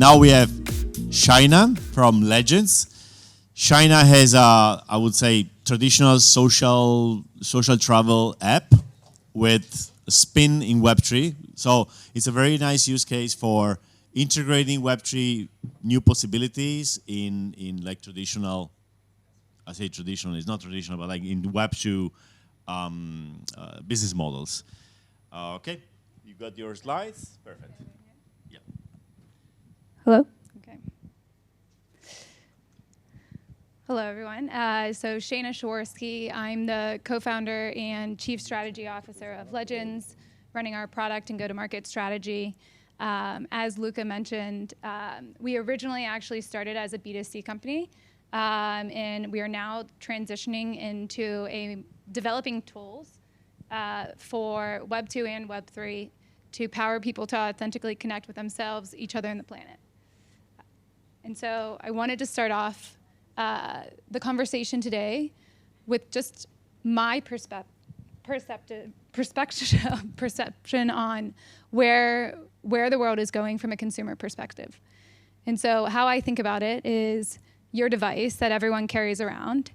now we have Shaina from Legends. Shaina has a, I would say, traditional social travel app with a spin in Web3. So it's a very nice use case for integrating Web3 new possibilities in like traditional, I say traditional, it's not traditional, but like in Web2 business models. Okay, you got your slides? Perfect. Yeah. Hello? Okay. Hello, everyone. So Shaina Shiwarski, I'm the co-founder and chief strategy officer of Legends, running our product and go-to-market strategy. As Luca mentioned, we originally actually started as a B2C company, and we are now transitioning into developing tools for Web2 and Web3 to power people to authentically connect with themselves, each other, and the planet. And so I wanted to start off the conversation today with just my perception on where the world is going from a consumer perspective. And so how I think about it is your device that everyone carries around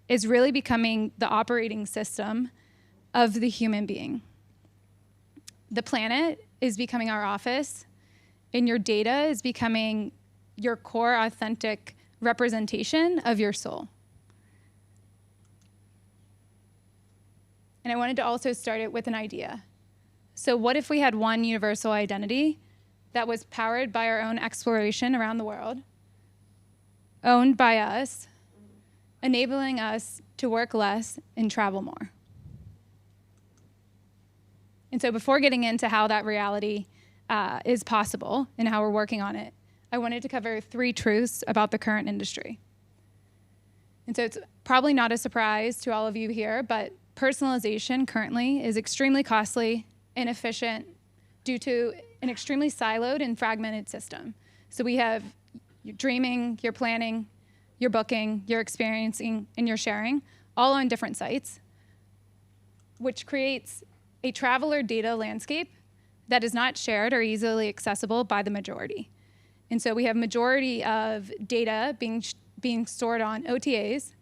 is really becoming the operating system of the human being. The planet is becoming our office, and your data is becoming your core authentic representation of your soul. And I wanted to also start it with an idea. So what if we had one universal identity that was powered by our own exploration around the world, owned by us, enabling us to work less and travel more? And so before getting into how that reality is possible and how we're working on it, I wanted to cover 3 truths about the current industry. And so it's probably not a surprise to all of you here, but personalization currently is extremely costly, inefficient, due to an extremely siloed and fragmented system. So we have your dreaming, your planning, your booking, your experiencing, and your sharing, all on different sites, which creates a traveler data landscape that is not shared or easily accessible by the majority. And so we have majority of data being stored on OTAs,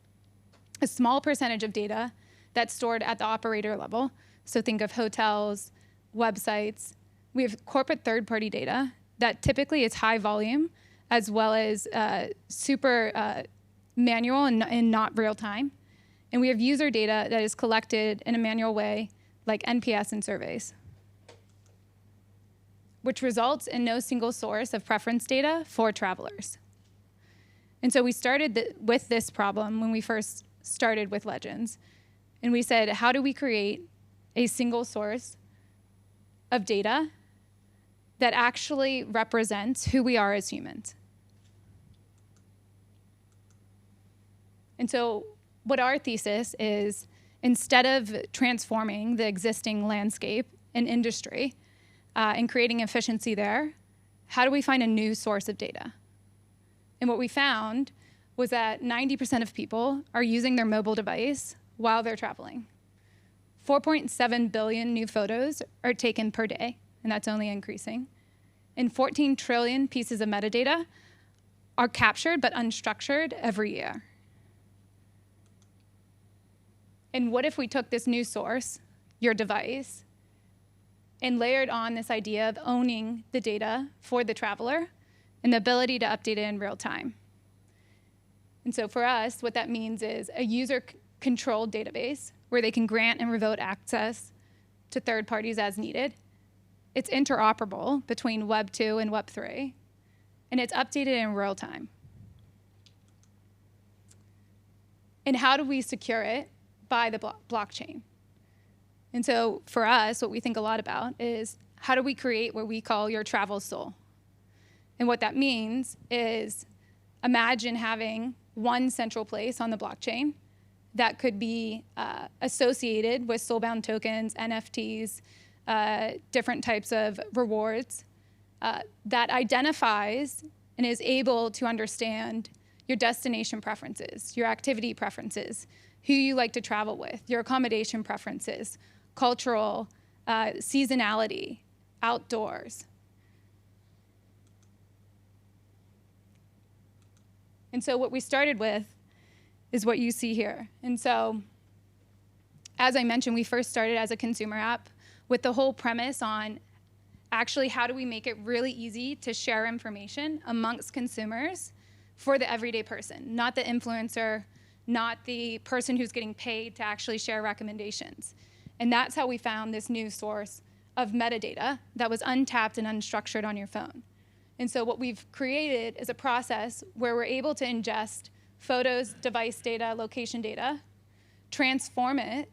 a small percentage of data that's stored at the operator level. So think of hotels, websites. We have corporate third-party data that typically is high volume, as well as super manual and not real time. And we have user data that is collected in a manual way, like NPS and surveys, which results in no single source of preference data for travelers. And so we started with this problem when we first started with Legends. And we said, how do we create a single source of data that actually represents who we are as humans? And so what our thesis is, instead of transforming the existing landscape and industry and creating efficiency there, how do we find a new source of data? And what we found was that 90% of people are using their mobile device while they're traveling. 4.7 billion new photos are taken per day, and that's only increasing. And 14 trillion pieces of metadata are captured but unstructured every year. And what if we took this new source, your device, and layered on this idea of owning the data for the traveler and the ability to update it in real time? And so for us, what that means is a user-controlled database where they can grant and revoke access to third parties as needed. It's interoperable between Web 2 and Web 3, and it's updated in real time. And how do we secure it? By the blockchain. And so for us, what we think a lot about is how do we create what we call your travel soul? And what that means is imagine having one central place on the blockchain that could be associated with soulbound tokens, NFTs, different types of rewards that identifies and is able to understand your destination preferences, your activity preferences, who you like to travel with, your accommodation preferences, cultural, seasonality, outdoors. And so what we started with is what you see here. And so, as I mentioned, we first started as a consumer app with the whole premise on actually how do we make it really easy to share information amongst consumers for the everyday person, not the influencer, not the person who's getting paid to actually share recommendations. And that's how we found this new source of metadata that was untapped and unstructured on your phone. And so what we've created is a process where we're able to ingest photos, device data, location data, transform it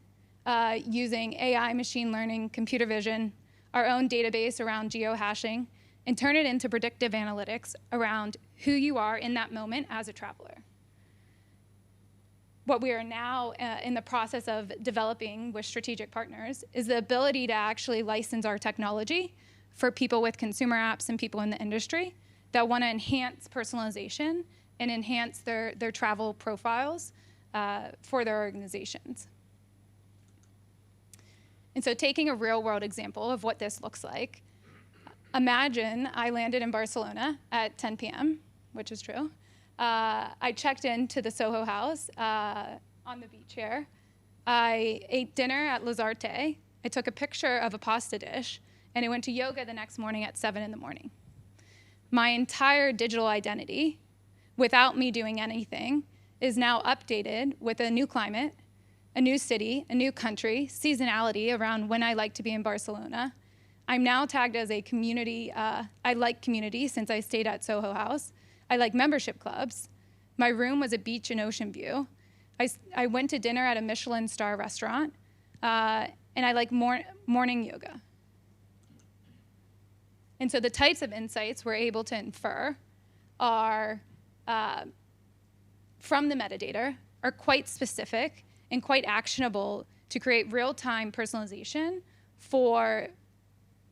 using AI, machine learning, computer vision, our own database around geohashing, and turn it into predictive analytics around who you are in that moment as a traveler. What we are now in the process of developing with strategic partners is the ability to actually license our technology for people with consumer apps and people in the industry that want to enhance personalization and enhance their travel profiles for their organizations. And so taking a real world example of what this looks like, imagine I landed in Barcelona at 10 p.m., which is true. I checked into the Soho House on the beach here. I ate dinner at Lazarte. I took a picture of a pasta dish, and I went to yoga the next morning at 7 in the morning. My entire digital identity, without me doing anything, is now updated with a new climate, a new city, a new country, seasonality around when I like to be in Barcelona. I'm now tagged as a community. I like community since I stayed at Soho House. I like membership clubs. My room was a beach and ocean view. I went to dinner at a Michelin star restaurant, and I like morning yoga. And so the types of insights we're able to infer are from the metadata are quite specific and quite actionable to create real-time personalization for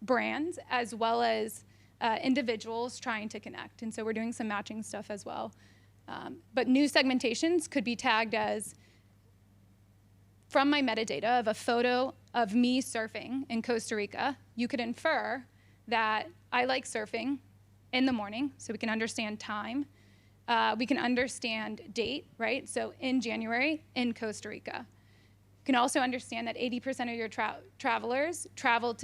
brands as well as individuals trying to connect. And so we're doing some matching stuff as well. But new segmentations could be tagged as from my metadata of a photo of me surfing in Costa Rica, you could infer that I like surfing in the morning, so we can understand time. We can understand date, right? So in January, in Costa Rica. You can also understand that 80% of your travelers travel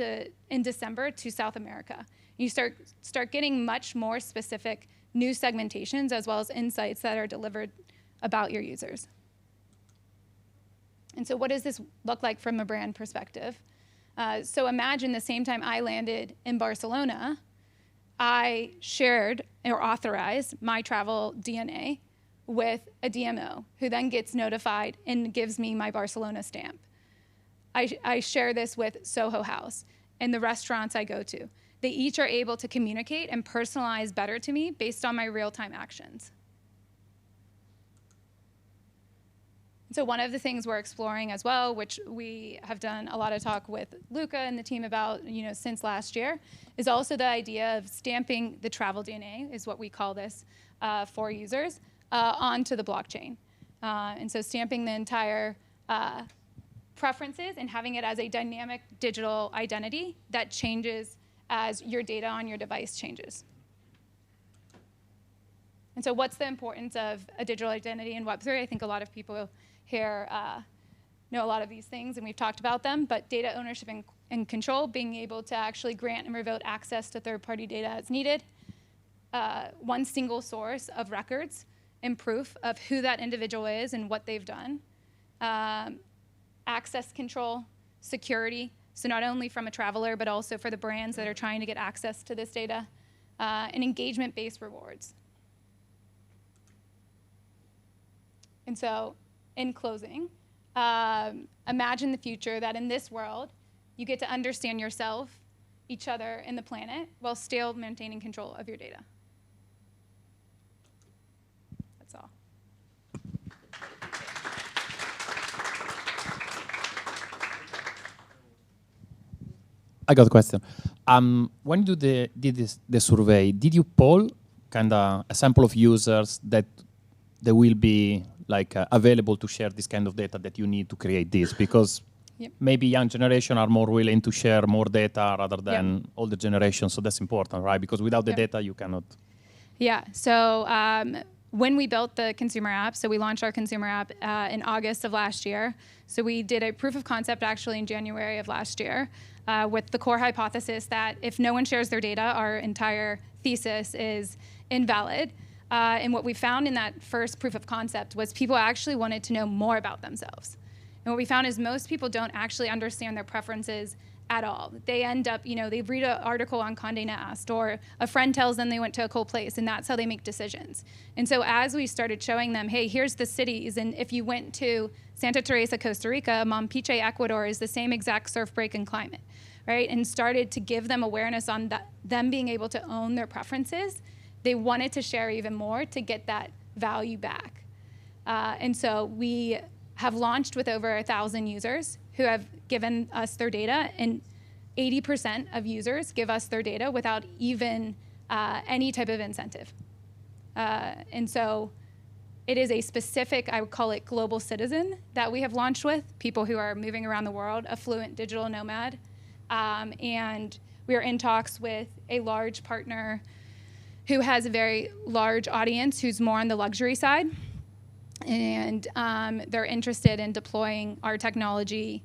in December to South America. You start getting much more specific new segmentations as well as insights that are delivered about your users. And so what does this look like from a brand perspective? So imagine the same time I landed in Barcelona, I shared or authorized my travel DNA with a DMO who then gets notified and gives me my Barcelona stamp. I share this with Soho House and the restaurants I go to. They each are able to communicate and personalize better to me based on my real-time actions. So one of the things we're exploring as well, which we have done a lot of talk with Luca and the team about, since last year, is also the idea of stamping the travel DNA, is what we call this for users, onto the blockchain. And so stamping the entire preferences and having it as a dynamic digital identity that changes as your data on your device changes. And so what's the importance of a digital identity in Web3? I think a lot of people here know a lot of these things, and we've talked about them, but data ownership and control, being able to actually grant and revoke access to third-party data as needed, one single source of records and proof of who that individual is and what they've done, access control, security, so not only from a traveler, but also for the brands that are trying to get access to this data, and engagement-based rewards. And so, in closing, imagine the future that in this world, you get to understand yourself, each other, and the planet, while still maintaining control of your data. That's all. I got a question. When you did the survey, did you poll kind of a sample of users that they will be available to share this kind of data that you need to create this? Because maybe young generation are more willing to share more data rather than older generations. So that's important, right? Because without the data, you cannot. Yeah. So when we built the consumer app, so we launched our consumer app in August of last year. So we did a proof of concept actually in January of last year with the core hypothesis that if no one shares their data, our entire thesis is invalid. And what we found in that first proof of concept was people actually wanted to know more about themselves. And what we found is most people don't actually understand their preferences at all. They end up, they read an article on Condé Nast, or a friend tells them they went to a cool place, and that's how they make decisions. And so as we started showing them, hey, here's the cities, and if you went to Santa Teresa, Costa Rica, Mompiche, Ecuador is the same exact surf break and climate, right? And started to give them awareness on them being able to own their preferences, they wanted to share even more to get that value back. And so we have launched with over 1,000 users who have given us their data, and 80% of users give us their data without even any type of incentive. And so it is a specific, I would call it global citizen, that we have launched with, people who are moving around the world, a fluent digital nomad. And we are in talks with a large partner who has a very large audience who's more on the luxury side. And they're interested in deploying our technology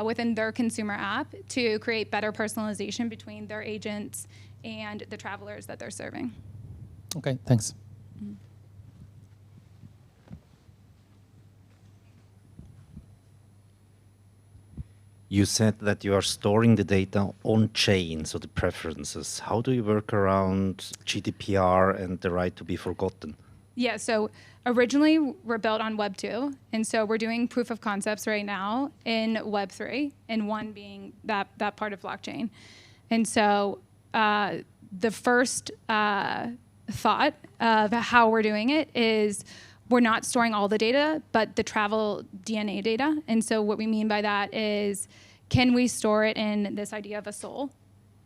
within their consumer app to create better personalization between their agents and the travelers that they're serving. Okay, thanks. Mm-hmm. You said that you are storing the data on chain, so the preferences. How do you work around GDPR and the right to be forgotten? Yeah, so originally we're built on Web 2, and so we're doing proof of concepts right now in Web 3, and one being that part of blockchain. And so the first thought of how we're doing it is we're not storing all the data, but the travel DNA data. And so what we mean by that is, can we store it in this idea of a soul,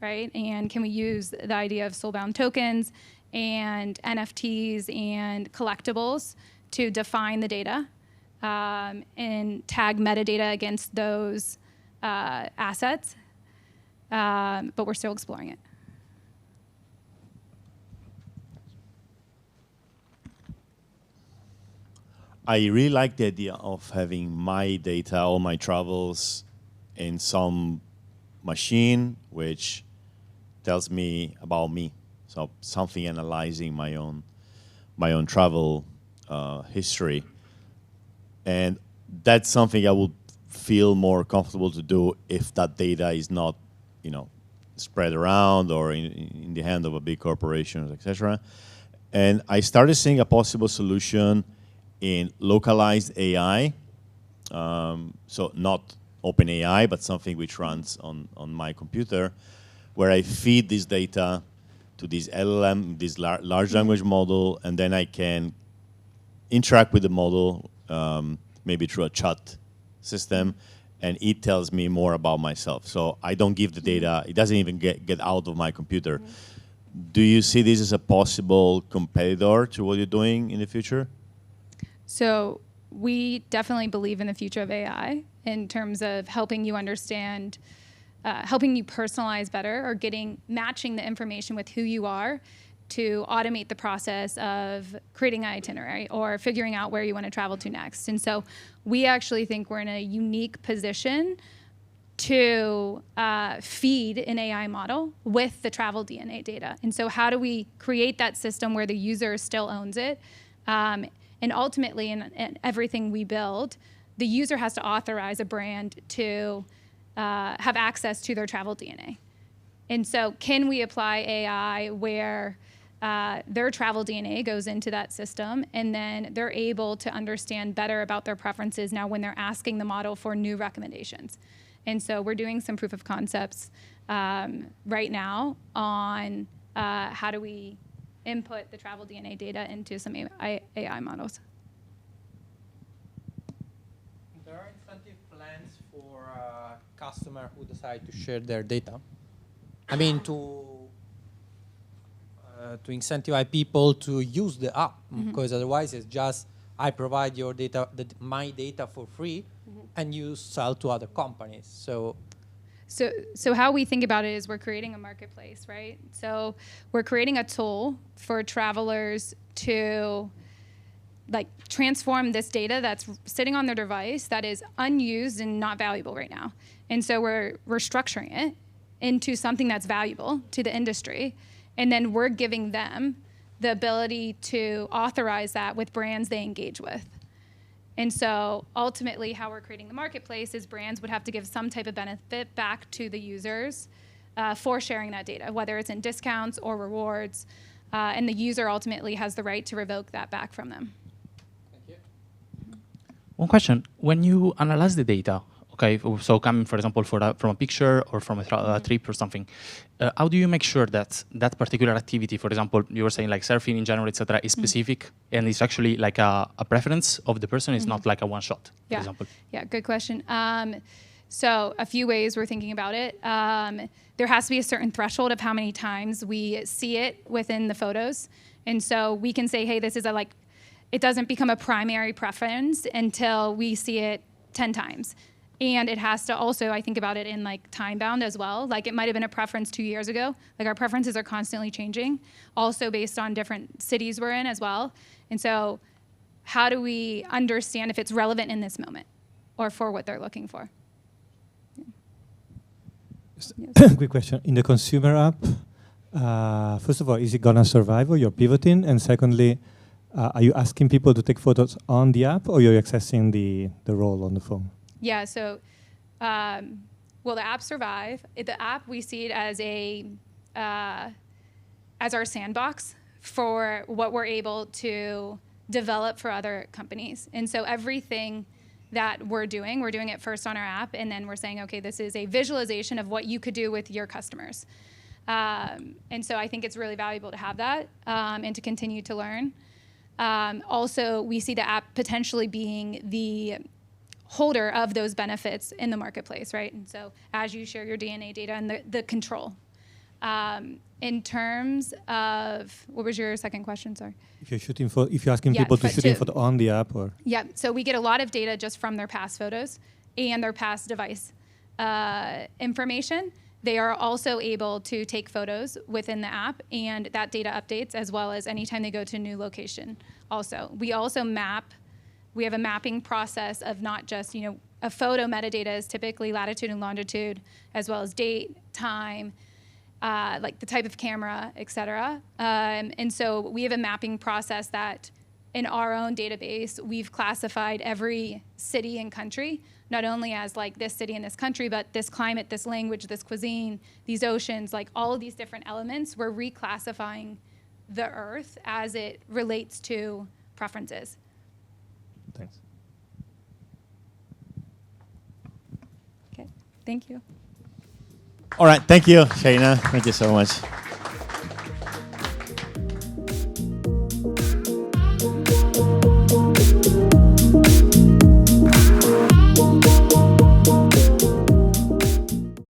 right? And can we use the idea of soulbound tokens and NFTs and collectibles to define the data and tag metadata against those assets? But we're still exploring it. I really like the idea of having my data, all my travels, in some machine which tells me about me. So something analyzing my own travel history, and that's something I would feel more comfortable to do if that data is not, spread around or in the hand of a big corporation, etc. And I started seeing a possible solution in localized AI, so not OpenAI, but something which runs on my computer, where I feed this data to this LLM, this large language model, and then I can interact with the model, maybe through a chat system, and it tells me more about myself. So I don't give the data, it doesn't even get out of my computer. Do you see this as a possible competitor to what you're doing in the future? So we definitely believe in the future of AI in terms of helping you understand, helping you personalize better, or matching the information with who you are to automate the process of creating an itinerary or figuring out where you want to travel to next. And so we actually think we're in a unique position to feed an AI model with the travel DNA data. And so how do we create that system where the user still owns it? And ultimately, in everything we build, the user has to authorize a brand to have access to their travel DNA. And so can we apply AI where their travel DNA goes into that system, and then they're able to understand better about their preferences now when they're asking the model for new recommendations? And so we're doing some proof of concepts right now on how do we input the travel DNA data into some AI models. There are incentive plans for customers who decide to share their data. I mean, to incentivize people to use the app, because otherwise it's just I provide your data, my data for free, and you sell to other companies. So how we think about it is we're creating a marketplace, right? So we're creating a tool for travelers to like transform this data that's sitting on their device that is unused and not valuable right now. And so we're structuring it into something that's valuable to the industry. And then we're giving them the ability to authorize that with brands they engage with. And so ultimately how we're creating the marketplace is brands would have to give some type of benefit back to the users for sharing that data, whether it's in discounts or rewards. And the user ultimately has the right to revoke that back from them. One question: when you analyze the data, okay, so coming, for example, from a picture or from a trip or something, how do you make sure that that particular activity, for example, you were saying like surfing in general, etc., is specific and it's actually like a preference of the person, it's not like a one shot, for example? Yeah, good question. So a few ways we're thinking about it. There has to be a certain threshold of how many times we see it within the photos. And so we can say, hey, this is it doesn't become a primary preference until we see it 10 times. And it has to also, I think about it in like time bound as well. Like it might have been a preference 2 years ago. Like our preferences are constantly changing, also based on different cities we're in as well. And so how do we understand if it's relevant in this moment or for what they're looking for? Yes. Quick question. In the consumer app, first of all, is it going to survive or you're pivoting? And secondly, are you asking people to take photos on the app or you're accessing the roll on the phone? Yeah, so will the app survive? The app, we see it as as our sandbox for what we're able to develop for other companies. And so everything that we're doing it first on our app, and then we're saying, okay, this is a visualization of what you could do with your customers. And so I think it's really valuable to have that and to continue to learn. Also, we see the app potentially being the holder of those benefits in the marketplace, right? And so as you share your DNA data and the control. In terms of, what was your second question, sorry? If you're asking people to shoot photo on the app or? Yeah, so we get a lot of data just from their past photos and their past device information. They are also able to take photos within the app, and that data updates as well as anytime they go to a new location also. We also we have a mapping process of not just, a photo metadata is typically latitude and longitude, as well as date, time, like the type of camera, et cetera. And so we have a mapping process that in our own database, we've classified every city and country, not only as like this city and this country, but this climate, this language, this cuisine, these oceans, like all of these different elements, we're reclassifying the Earth as it relates to preferences. Thanks. Okay, thank you. All right, thank you, Shaina. Thank you so much.